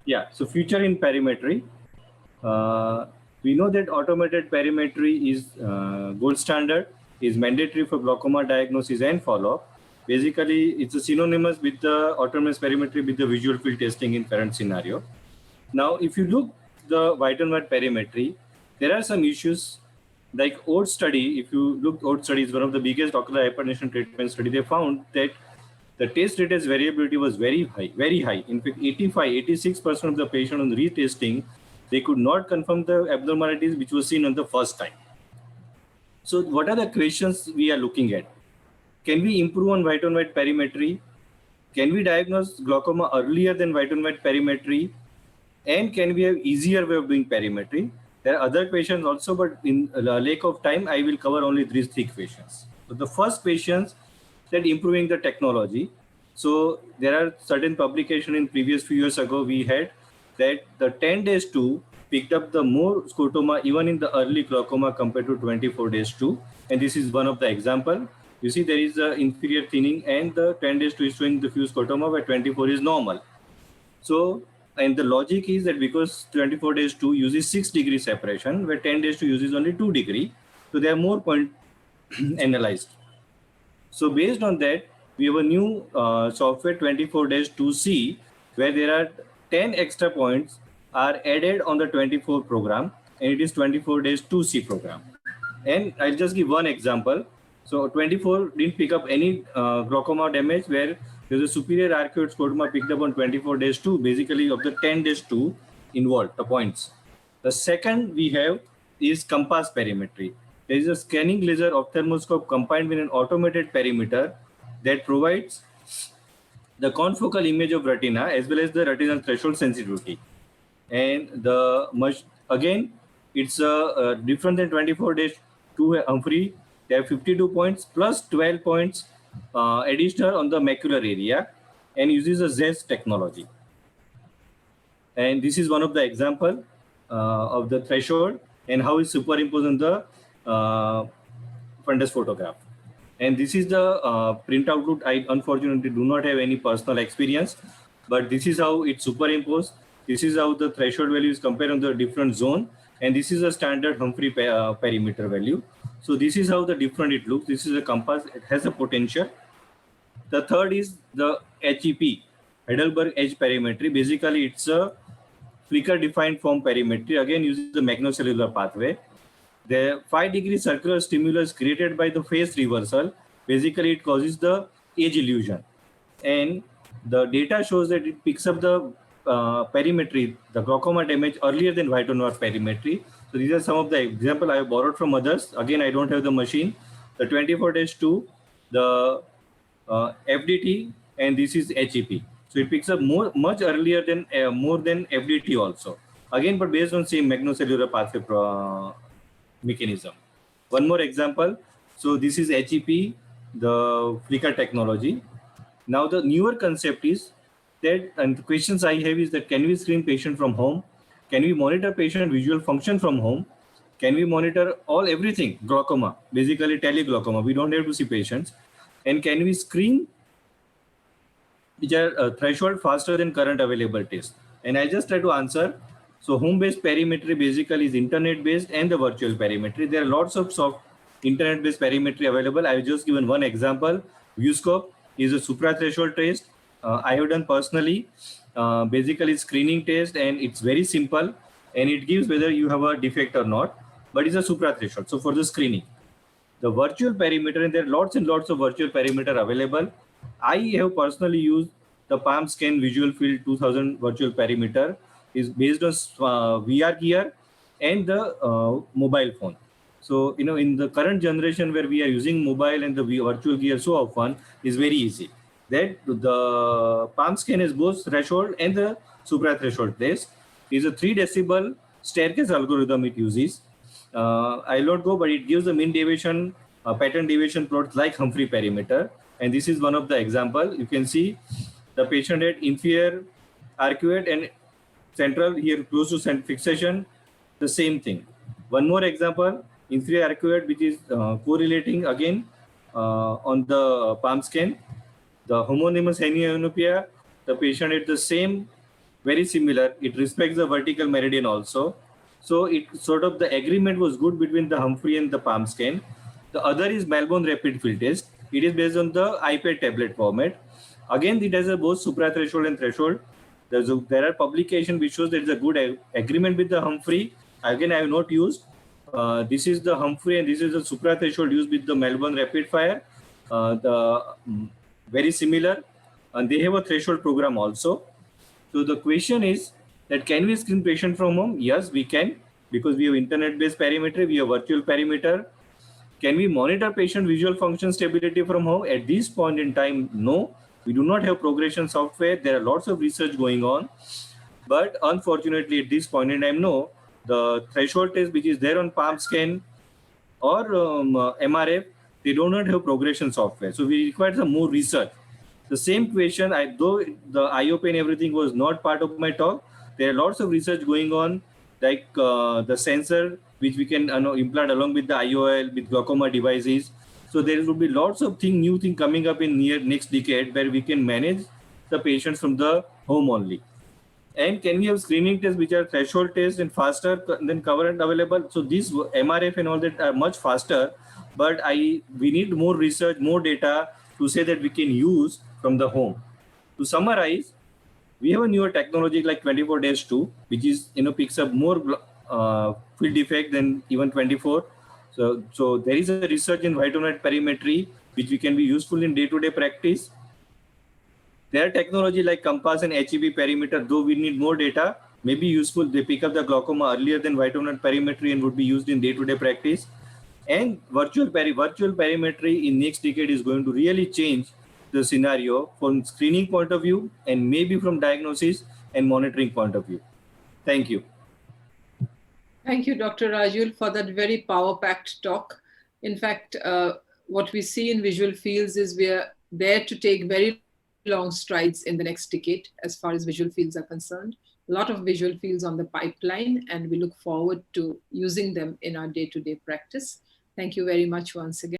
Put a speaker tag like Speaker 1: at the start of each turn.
Speaker 1: Yeah, so future in perimetry. We know that automated perimetry is gold standard, is mandatory for glaucoma diagnosis and follow-up. Basically, it's a synonymous with the autonomous perimetry with the visual field testing in current scenario. Now, if you look the white and white perimetry, there are some issues like OAT study. If you look, OAT study is one of the biggest ocular hypertension treatment study. They found that the test rate as variability was very high, very high. In fact, 85, 86% of the patient on retesting, they could not confirm the abnormalities which was seen on the first time. So what are the questions we are looking at? Can we improve on white on white perimetry? Can we diagnose glaucoma earlier than white on white perimetry? And can we have easier way of doing perimetry? There are other questions also, but in the lack of time, I will cover only these three questions. So the first questions that improving the technology. So there are certain publication in previous few years ago we had that the 10 days 2 picked up the more scotoma even in the early glaucoma compared to 24 days 2. And this is one of the example. You see there is a inferior thinning and the 10 days 2 is showing the few scotoma where 24 is normal. So, and the logic is that because 24 days 2 uses 6 degree separation, where 10 days 2 uses only 2 degree, so they are more point analyzed. So based on that, we have a new software 24 days 2C, where there are 10 extra points are added on the 24 program, and it is 24 days 2C program. And I'll just give one example. So 24 didn't pick up any glaucoma damage where there's a superior arcuate scotoma picked up on 24 days 2, basically of the 10 days 2 involved, the points. The second we have is compass perimetry. There is a scanning laser ophthalmoscope combined with an automated perimeter that provides the confocal image of retina as well as the retinal threshold sensitivity. And again, it's different than 24 days 2 Humphrey. They have 52 points plus 12 points additional on the macular area and uses a ZES technology. And this is one of the example of the threshold and how it's superimposed on the fundus photograph. And this is the printout route. I unfortunately do not have any personal experience, but this is how it's superimposed. This is how the threshold value is compared on the different zone. And this is a standard Humphrey perimeter value. So this is how the different it looks. This is a compass. It has a potential. The third is the HEP, Heidelberg Edge Perimetry. Basically, it's a flicker-defined form perimetry. Again, uses the magnocellular pathway. The 5 degree circular stimulus created by the phase reversal, basically it causes the edge illusion. And the data shows that it picks up the perimetry, the glaucoma damage earlier than white on white perimetry. So these are some of the examples I have borrowed from others. Again, I don't have the machine. The 24 days 2, the FDT, and this is HEP. So it picks up much earlier than more than FDT also. Again, but based on same magnocellular pathway mechanism. One more example. So this is HEP, the flicker technology. Now the newer concept is that, and the questions I have is that can we screen patient from home? Can we monitor patient visual function from home? Can we monitor everything, glaucoma, basically teleglaucoma? We don't have to see patients. And can we screen which are threshold faster than current available tests? And I just try to answer. So home-based perimetry basically is internet-based and the virtual perimetry. There are lots of soft internet-based perimetry available. I have just given one example. ViewScope is a supra-threshold test. I have done personally, basically screening test, and it's very simple. And it gives whether you have a defect or not, but it's a supra-threshold. So for the screening, the virtual perimeter, and there are lots and lots of virtual perimeter available. I have personally used the Palm Scan Visual Field 2000 virtual perimeter. Is based on VR gear and the mobile phone. So, you know, in the current generation where we are using mobile and the virtual gear so often, is very easy. That the Palm Scan is both threshold and the supra threshold test. Is a 3 decibel staircase algorithm it uses. I'll not go, but it gives the mean deviation, pattern deviation plots like Humphrey perimeter. And this is one of the example. You can see the patient had inferior arcuate and central here close to fixation, the same thing. One more example, inferior arcuate, which is correlating again on the Palm Scan. The homonymous hemianopia, the patient had the same very similar. It respects the vertical meridian also. So it sort of the agreement was good between the Humphrey and the palm scan. The other is Melbourne rapid field test. It is based on the iPad tablet format. Again, it has a both supra-threshold and threshold. There are publications which shows there is a good agreement with the Humphrey. Again, I have not used. This is the Humphrey and this is the supra-threshold used with the Melbourne rapid fire. Very similar, and they have a threshold program also. So the question is that can we screen patient from home? Yes, we can, because we have internet-based perimetry, we have virtual perimeter. Can we monitor patient visual function stability from home? At this point in time, no. We do not have progression software. There are lots of research going on. But unfortunately, at this point in time, no. The threshold test which is there on palm scan or MRF, they do not have progression software. So we require some more research. The same question, though the IOP and everything was not part of my talk, there are lots of research going on, like the sensor which we can implant along with the IOL, with glaucoma devices. So there will be lots of new thing coming up in next decade where we can manage the patients from the home only. And can we have screening tests which are threshold tests and faster than current available? So these MRF and all that are much faster, but we need more research, more data to say that we can use from the home. To summarize, we have a newer technology like 24-2, which is picks up more field defect than even 24. So there is a research in white-on-white perimetry, which we can be useful in day-to-day practice. There are technology like Compass and HEB perimeter, though we need more data, may be useful. They pick up the glaucoma earlier than white-on-white perimetry and would be used in day-to-day practice. And virtual perimetry in next decade is going to really change the scenario from screening point of view and maybe from diagnosis and monitoring point of view. Thank you.
Speaker 2: Thank you, Dr. Rajul, for that very power-packed talk. In fact, what we see in visual fields is we are there to take very long strides in the next decade as far as visual fields are concerned. A lot of visual fields on the pipeline, and we look forward to using them in our day-to-day practice. Thank you very much once again.